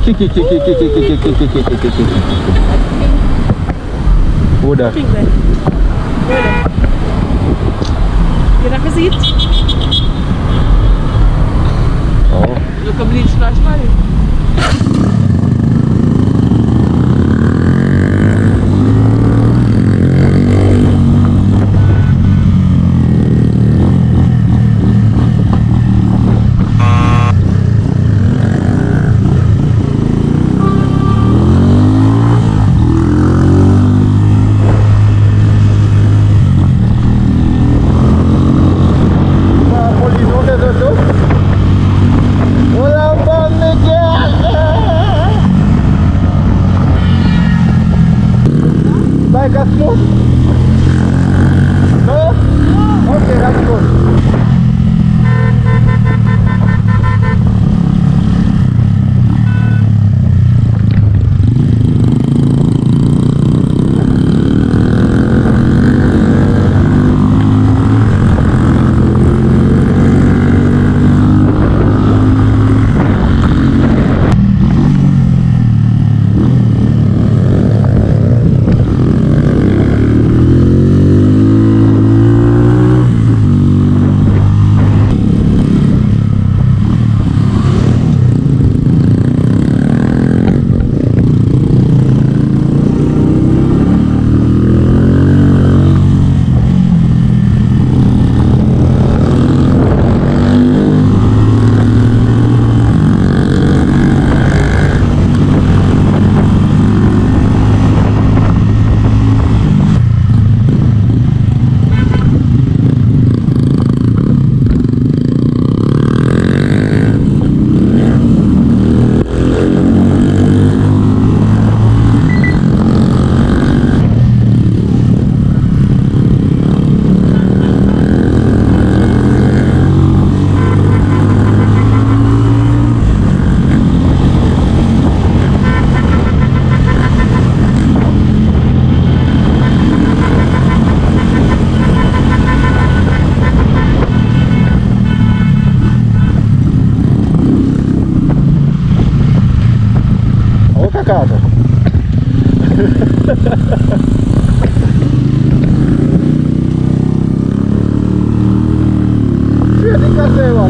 Kick. Who that? Pink there. Where there? Can I see it? Oh. Look a bleach splash, man. casa. Siete casero,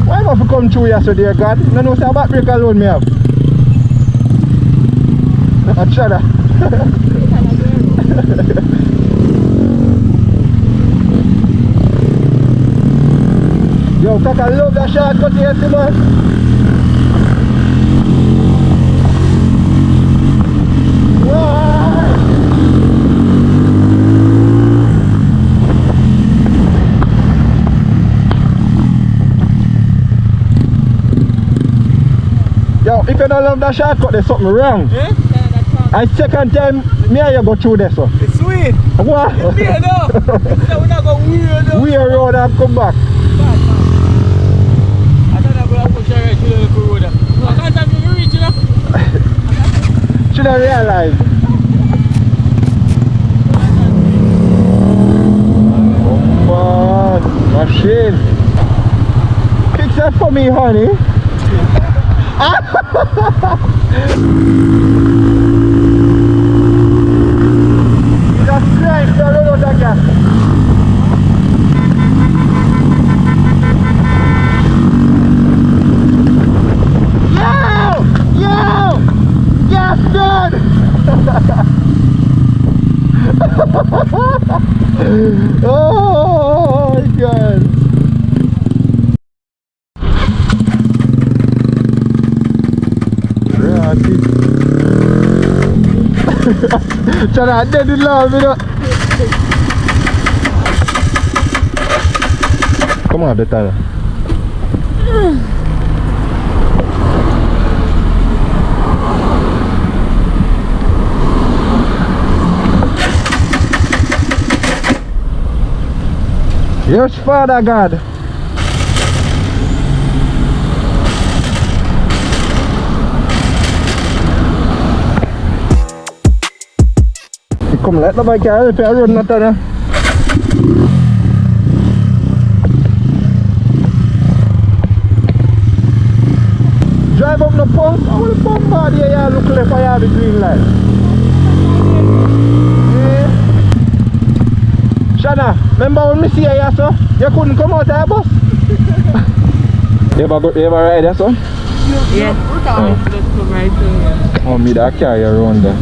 why am I come through yesterday, God? No, no, say about break alone me have. A cheddar. Yo, Kaka, love that shortcut here, see, man. Yo, if you don't love that shortcut, there's something wrong. Yeah, that's wrong. I second time, me and you go through this, so. It's sweet. What? It's weird, though. We're not going weird, though. Weird road and come back. Should I realize? Oh man, machine. Fix that for me, honey. Just Christ, I don't know that guy. Oh my God. Cara dead in love, you know. Come on, better. Yes, Father God. Come let the bike out if I run not there. drive up no pump. I will pump bad here, you look left for you the green light. Yeah. Shana, remember when me see you so? You couldn't come out of the bus? You ever ride that son? Yeah. Oh, me that carry you around there.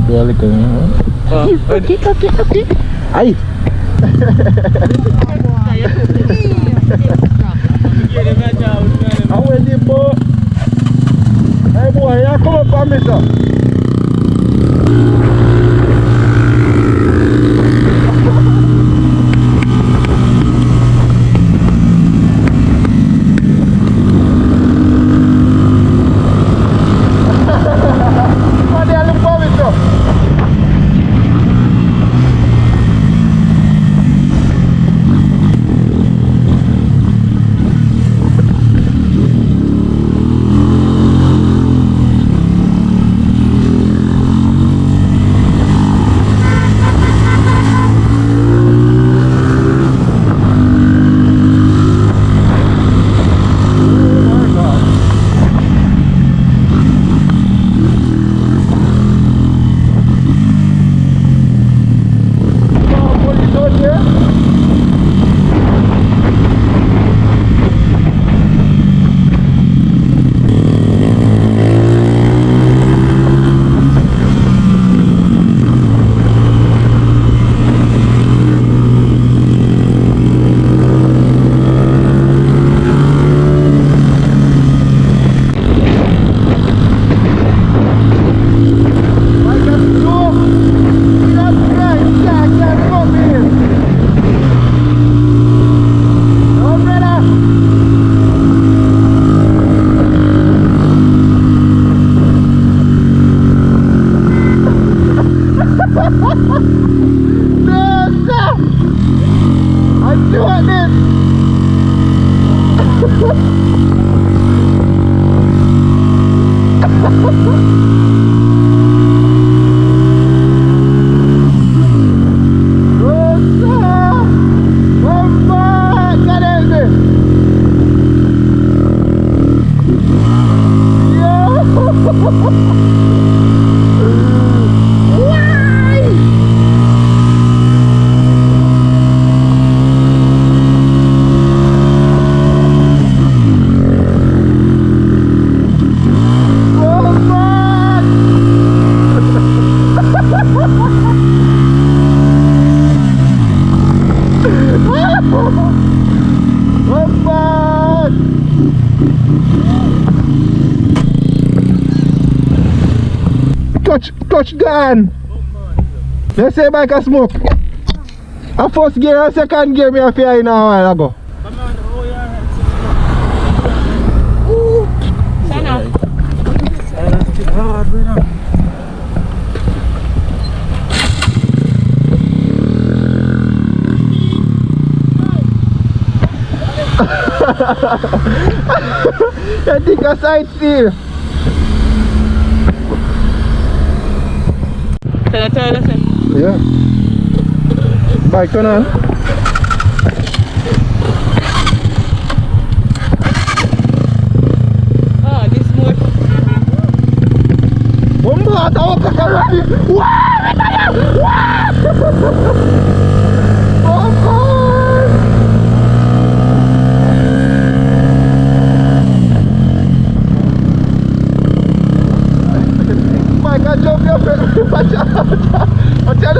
Do a little, Aye. How is it, boy? Hey, boy, you come up on me, sir. What do you look for me, sir? Touch gun. They say bike a smoke. A first gear and second gear me a fear in a while ago. I think a side steer. Yeah. Bike turn on. Oh, this more. One more, I thought I could run it. Oh God! Mike, I jump your friend. Watch out! Watch out!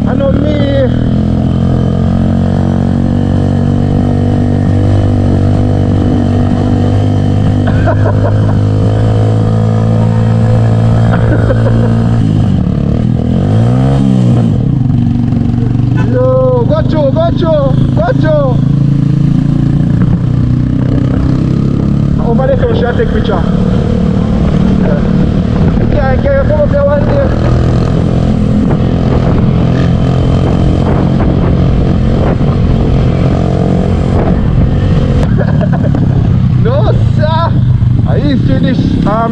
I know me. Yo, Gocho. Over there, so shall I take picture? Yeah, can you come up there one day?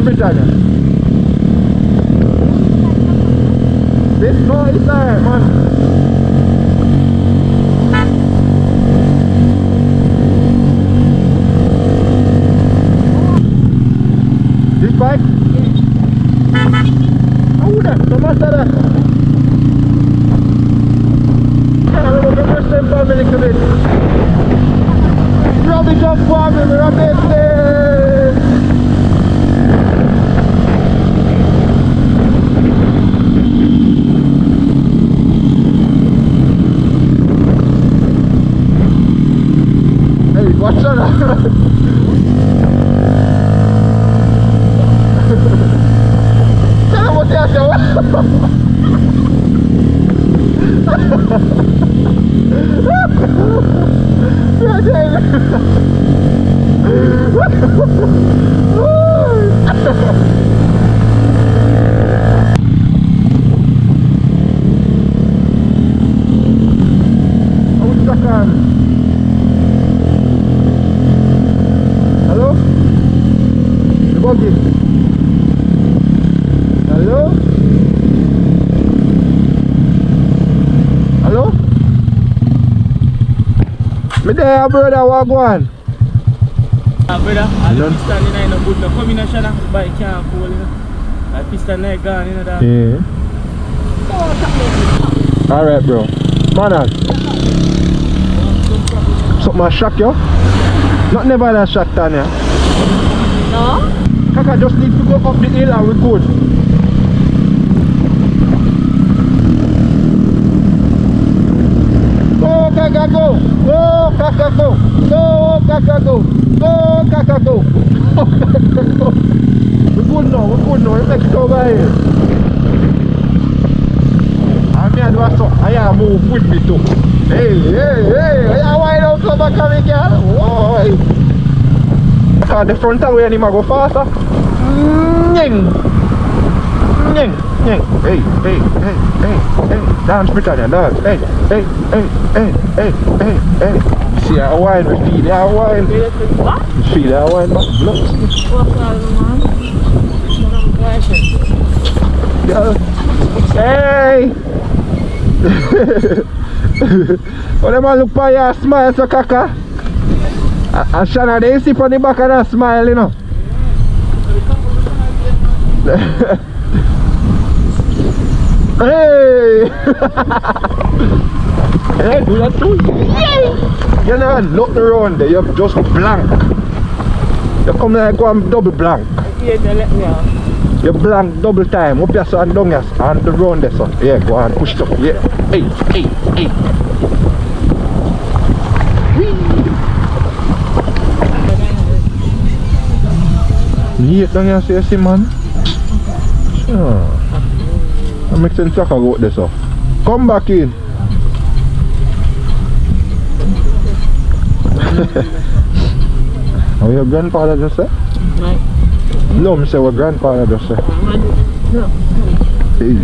Britannia. This no, it's alright, man. This bike? How would that? No matter that. I'm going to first time for me a little bit. Rub it up for me, rub it there. Hey, watch that. Tell him what you're doing. Hello? The buggy. Hello? Hello? Me there, brother, what go on? Brother, I don't piston in no good. No come in a shana, bike can't pull in. I piston like gone in that. Yeah. Alright, bro. Man, something shock you? Not never that shock, Tanya. No? Kaka just need to go up the hill and we good. Go, Kaka, go! Go, Kaka, go! Go, Kaka, go! Go, Kaka, go! We're good now, Let's take it over here. And me and what's up? I move with me too. Hey, I wind out so back of me, girl. Why? The front away and him go faster. Nying. Hey. Dance Britannia, dance. Hey. See that wine, we feel that wine. What? Feel that wine, man. Look. Girl. Hey. When the man look for you and smile so Kaka. And Shanna, they see on the back of that smile, you know. Hey! Hey, do that too. You never look around there, you're just blank. You come like one double blank. Yeah, they let me out. You blank double time. Up your son down here and the round there, son. Yeah, go on, push it up. Yeah. Hey. Neat down here, see man. Sure. That makes sense to go out there, so. Come back in. How your grandfather just say? Right. No, I say what grandfather just say. No. Hey.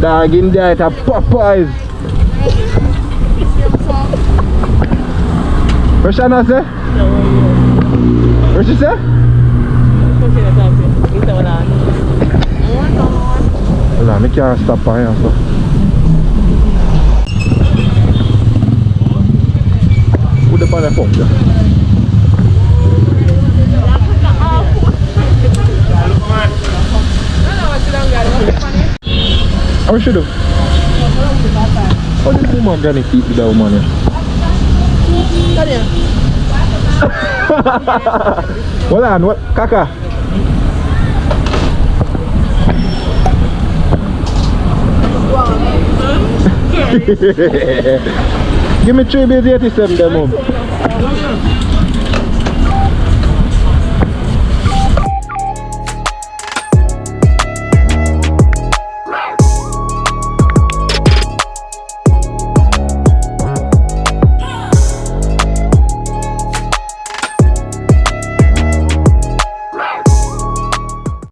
Dog in there at Popeyes. What Shanna say? What she say? Nah, I can't stop by here, so. Put the pan on phone, yeah. How should do? How did woman gonna keep with that woman? Hold on, what? Kaka? Give me 3 base 87 then, mom.